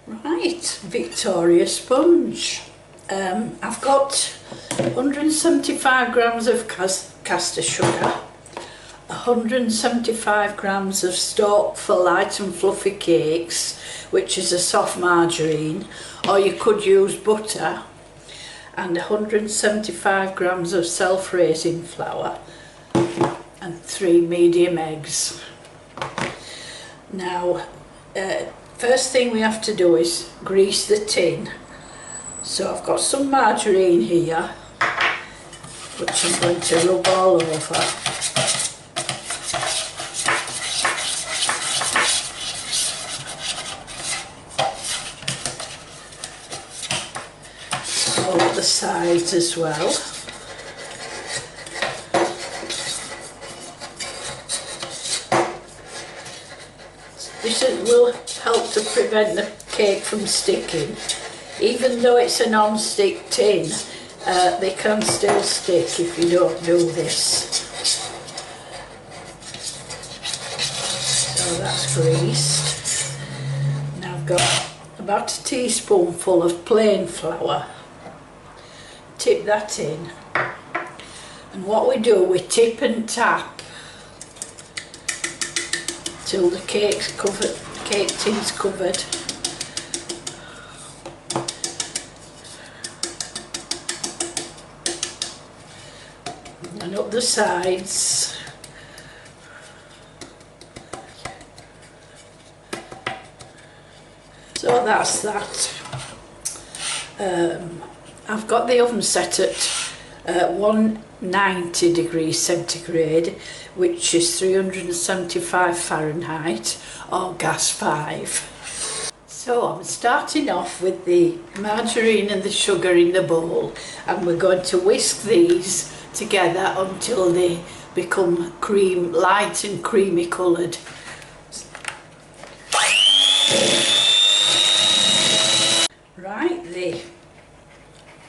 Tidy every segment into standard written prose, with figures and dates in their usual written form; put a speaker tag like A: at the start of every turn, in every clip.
A: Right, Victoria sponge. I've got 175 grams of caster sugar, 175 grams of stock for light and fluffy cakes, which is a soft margarine, or you could use butter, and 175 grams of self-raising flour and 3 medium eggs. Now, first thing we have to do is grease the tin. So I've got some margarine here, which I'm going to rub all over. All the sides as well. This will help to prevent the cake from sticking. Even though it's a non-stick tin, they can still stick if you don't do this. So that's greased. Now I've got about a teaspoonful of plain flour. Tip that in. And what we do, we tip and tap till the cake tin's covered. And up the sides. So that's that. I've got the oven set at 190 degrees centigrade, which is 375 Fahrenheit, or gas 5. So I'm starting off with the margarine and the sugar in the bowl, and we're going to whisk these together until they become light and creamy coloured. Right, the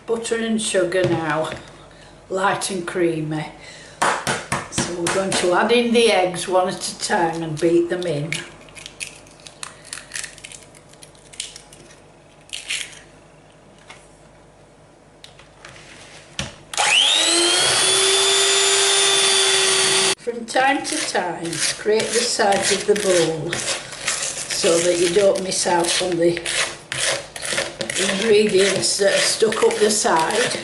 A: butter and sugar now, light and creamy. So we're going to add in the eggs one at a time and beat them in. From time to time, scrape the sides of the bowl so that you don't miss out on the ingredients that are stuck up the side.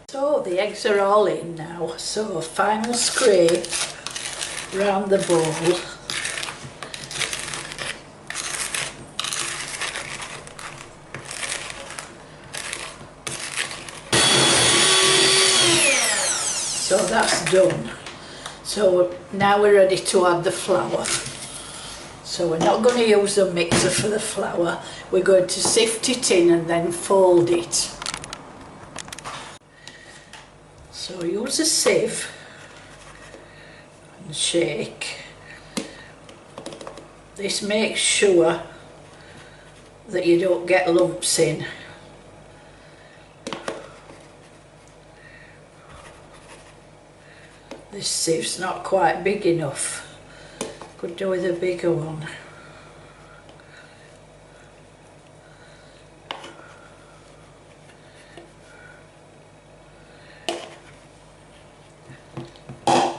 A: So the eggs are all in now, so a final scrape round the bowl. So that's done. So now we're ready to add the flour. So we're not going to use a mixer for the flour, we're going to sift it in and then fold it. So use a sieve and shake. This makes sure that you don't get lumps in. This sieve's not quite big enough. Could do with a bigger one.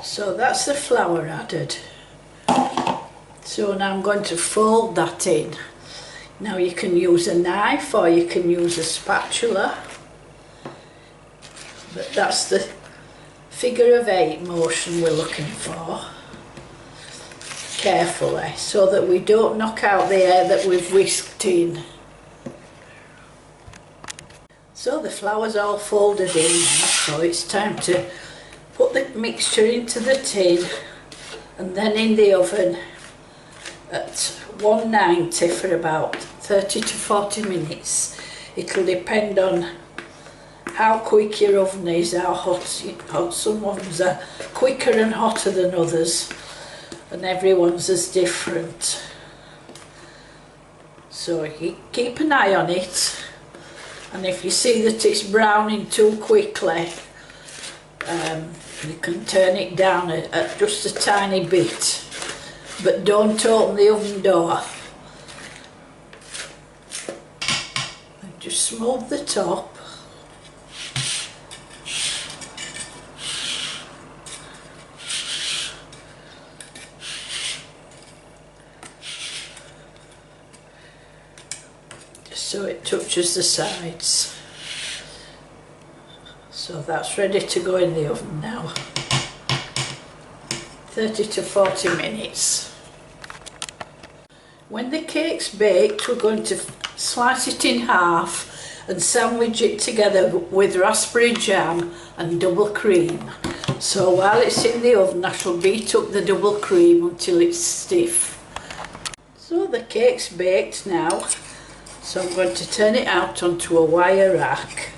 A: So that's the flour added. So now I'm going to fold that in. Now you can use a knife or you can use a spatula. But that's the figure of 8 motion we're looking for. Carefully, so that we don't knock out the air that we've whisked in. So the flour's all folded in now, so it's time to put the mixture into the tin and then in the oven at 190 for about 30 to 40 minutes. It'll depend on how quick your oven is, how hot. Some ovens are quicker and hotter than others, and everyone's is different. So you keep an eye on it, and if you see that it's browning too quickly, You can turn it down at just a tiny bit, but don't open the oven door. And just smooth the top. So it touches the sides. So that's ready to go in the oven now. 30 to 40 minutes. When the cake's baked, we're going to slice it in half and sandwich it together with raspberry jam and double cream. So while it's in the oven, I shall beat up the double cream until it's stiff. So the cake's baked now. So I'm going to turn it out onto a wire rack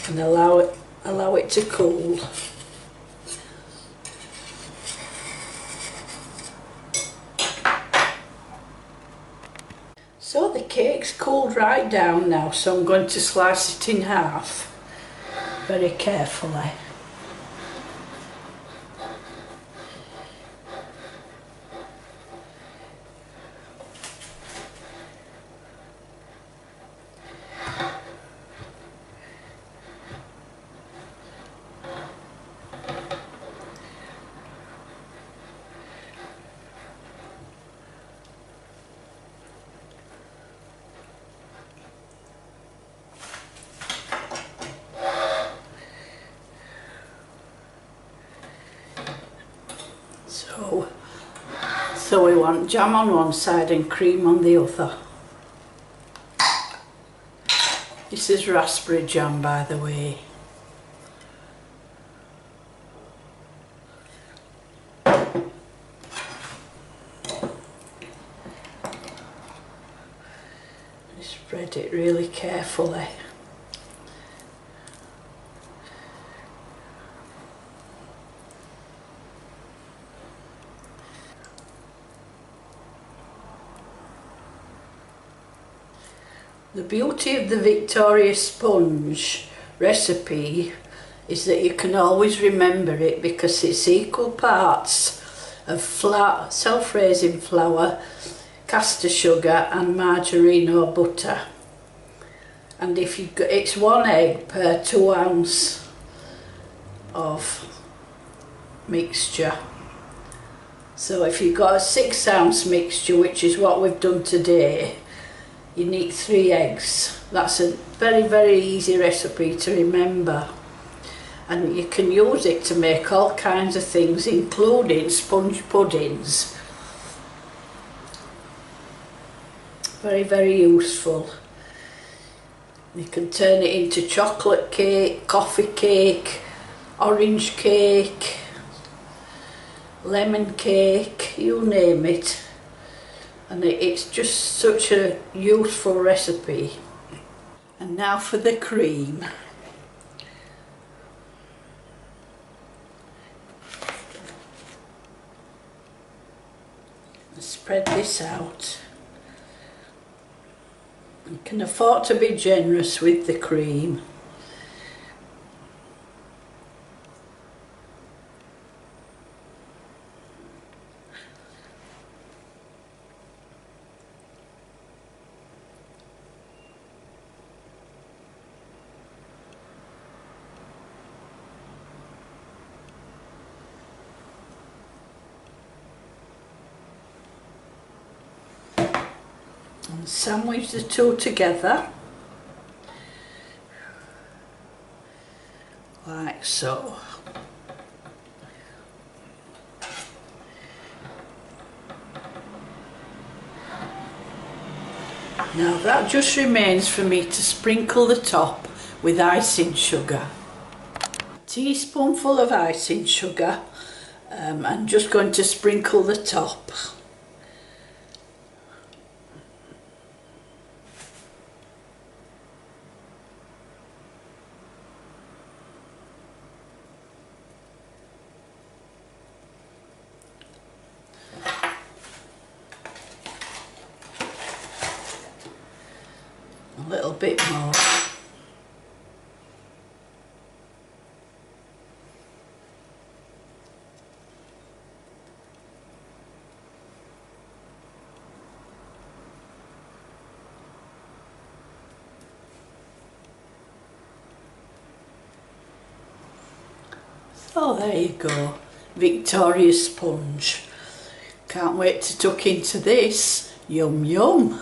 A: and allow it to cool. So the cake's cooled right down now, so I'm going to slice it in half very carefully. So we want jam on one side and cream on the other. This is raspberry jam, by the way. Spread it really carefully. The beauty of the Victoria sponge recipe is that you can always remember it because it's equal parts of self-raising flour, caster sugar and margarine or butter. And if you it's 1 egg per 2 ounce of mixture. So if you've got a 6 ounce mixture, which is what we've done today, you need 3 eggs. That's a very, very easy recipe to remember. And you can use it to make all kinds of things, including sponge puddings. Very, very useful. You can turn it into chocolate cake, coffee cake, orange cake, lemon cake, you name it. And it's just such a useful recipe. And now for the cream. Spread this out. You can afford to be generous with the cream. And sandwich the two together like so. Now that just remains for me to sprinkle the top with icing sugar. A teaspoonful of icing sugar. I'm just going to sprinkle the top. A little bit more. Oh, there you go. Victoria sponge. Can't wait to tuck into this. Yum yum.